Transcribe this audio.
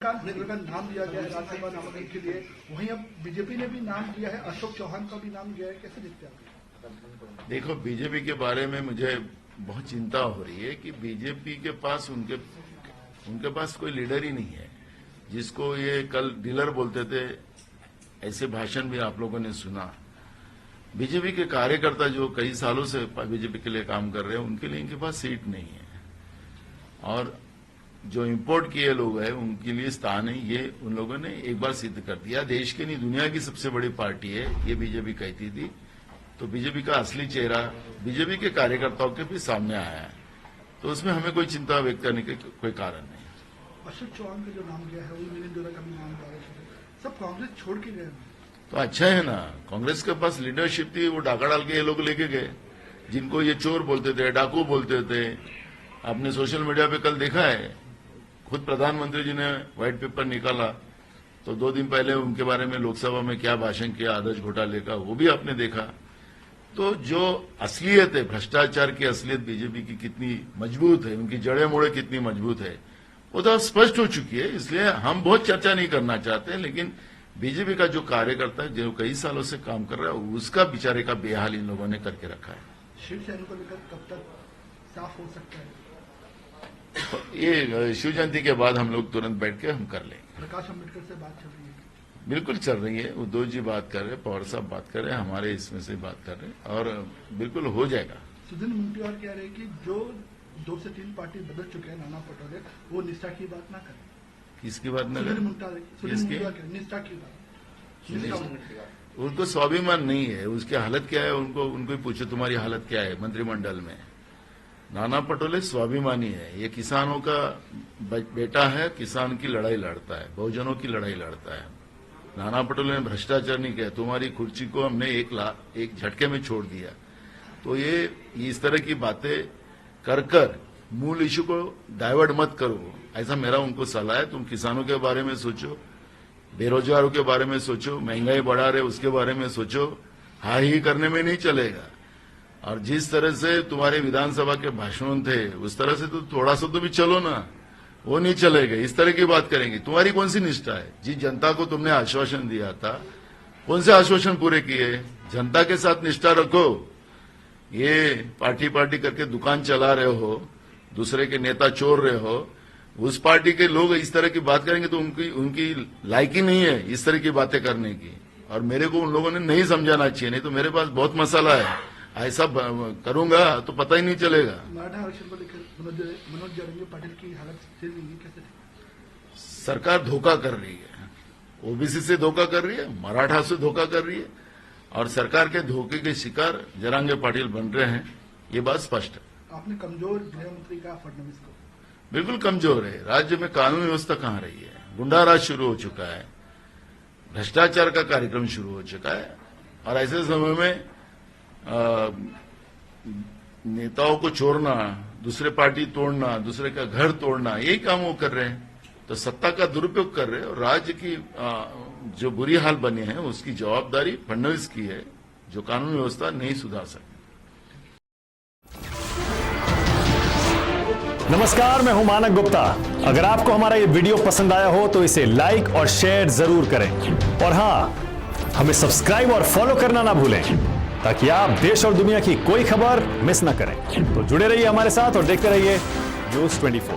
का नाम दिया गया है राज्यसभा नामांकन के लिए, वहीं अब बीजेपी ने भी नाम दिया है, अशोक चौहान का भी नाम दिया है, कैसे देखते हैं आप? देखो, बीजेपी के बारे में मुझे बहुत चिंता हो रही है कि बीजेपी के पास उनके पास कोई लीडर ही नहीं है, जिसको ये कल डीलर बोलते थे, ऐसे भाषण भी आप लोगों ने सुना। बीजेपी के कार्यकर्ता जो कई सालों से बीजेपी के लिए काम कर रहे हैं, उनके लिए इनके पास सीट नहीं है, और जो इंपोर्ट किए लोग हैं उनके लिए स्थान है। ये उन लोगों ने एक बार सिद्ध कर दिया। देश की नहीं, दुनिया की सबसे बड़ी पार्टी है, ये बीजेपी कहती थी। तो बीजेपी का असली चेहरा बीजेपी के कार्यकर्ताओं के भी सामने आया है, तो उसमें हमें कोई चिंता व्यक्त करने का कोई कारण नहीं। अशोक चौहान का जो नाम गया है, मिलिंद का भी नाम गया, सब कांग्रेस छोड़ के गए, तो अच्छा है ना। कांग्रेस के पास लीडरशिप थी, वो डाका डाल के ये लोग लेके गए, जिनको ये चोर बोलते थे, डाकू बोलते थे। आपने सोशल मीडिया पे कल देखा है, खुद प्रधानमंत्री जी ने व्हाइट पेपर निकाला, तो 2 दिन पहले उनके बारे में लोकसभा में क्या भाषण किया आदर्श घोटाले का, वो भी आपने देखा। तो जो असलियत है, भ्रष्टाचार की असलियत बीजेपी की कितनी मजबूत है, उनकी जड़े मोड़े कितनी मजबूत है, वो तो स्पष्ट हो चुकी है। इसलिए हम बहुत चर्चा नहीं करना चाहते, लेकिन बीजेपी का जो कार्यकर्ता है, जो कई सालों से काम कर रहा है, उसका बेचारे का बेहाल इन लोगों ने करके रखा है। शिवसेना को लेकर कब तक साफ हो सकता है? ये शिव जयंती के बाद हम लोग तुरंत बैठ के हम कर लेंगे। प्रकाश अम्बेडकर से बात चल रही है? बिल्कुल चल रही है। उद्धव जी बात कर रहे हैं, पवार साहब बात कर रहे हैं, हमारे इसमें से बात कर रहे हैं, और बिल्कुल हो जाएगा। सुधीर मुंगतीवार कह रहे हैं कि जो 2 से 3 पार्टी बदल चुके हैं, नाना पटोले, वो निष्ठा की बात ना करें। किसकी बात न करें? निष्ठा की बात। उनको स्वाभिमान नहीं है, उसकी हालत क्या है उनको ही पूछो, तुम्हारी हालत क्या है मंत्रिमंडल में। नाना पटोले स्वाभिमानी है, ये किसानों का बेटा है, किसान की लड़ाई लड़ता है, बहुजनों की लड़ाई लड़ता है। नाना पटोले ने भ्रष्टाचार नहीं किया, तुम्हारी कुर्सी को हमने एक झटके में छोड़ दिया। तो ये इस तरह की बातें कर मूल इश्यू को डाइवर्ट मत करो, ऐसा मेरा उनको सलाह है। तुम किसानों के बारे में सोचो, बेरोजगारों के बारे में सोचो, महंगाई बढ़ा रहे उसके बारे में सोचो। हाँ ही करने में नहीं चलेगा, और जिस तरह से तुम्हारे विधानसभा के भाषण थे, उस तरह से तो थोड़ा सा तो भी चलो ना, वो नहीं चलेगा। इस तरह की बात करेंगे। तुम्हारी कौन सी निष्ठा है? जिस जनता को तुमने आश्वासन दिया था, कौन से आश्वासन पूरे किए? जनता के साथ निष्ठा रखो। ये पार्टी करके दुकान चला रहे हो, दूसरे के नेता चोर रहे हो, उस पार्टी के लोग इस तरह की बात करेंगे तो उनकी लायकी नहीं है इस तरह की बातें करने की, और मेरे को उन लोगों ने नहीं समझाना चाहिए। नहीं तो मेरे पास बहुत मसाला है, ऐसा करूंगा तो पता ही नहीं चलेगा। मराठा आरक्षण को लेकर मनोज जरंगे पाटिल की हालत स्थिर नहीं है, कैसे? सरकार धोखा कर रही है, ओबीसी से धोखा कर रही है, मराठा से धोखा कर रही है, और सरकार के धोखे के शिकार जरांगे पाटिल बन रहे हैं, ये बात स्पष्ट है। आपने कमजोर गृह मंत्री कहा फडणवीस को। बिल्कुल कमजोर है। राज्य में कानून व्यवस्था कहां रही है? गुंडा राज शुरू हो चुका है, भ्रष्टाचार का कार्यक्रम शुरू हो चुका है, और ऐसे समय में नेताओं को छोड़ना, दूसरे पार्टी तोड़ना, दूसरे का घर तोड़ना, यही काम वो कर रहे हैं। तो सत्ता का दुरुपयोग कर रहे हैं, और राज्य की जो बुरी हाल बनी है उसकी जवाबदारी फडणवीस की है, जो कानून व्यवस्था नहीं सुधार सकते। नमस्कार, मैं हूं मानक गुप्ता। अगर आपको हमारा ये वीडियो पसंद आया हो तो इसे लाइक और शेयर जरूर करें, और हां, हमें सब्सक्राइब और फॉलो करना ना भूलें, ताकि आप देश और दुनिया की कोई खबर मिस ना करें। तो जुड़े रहिए हमारे साथ और देखते रहिए News 24।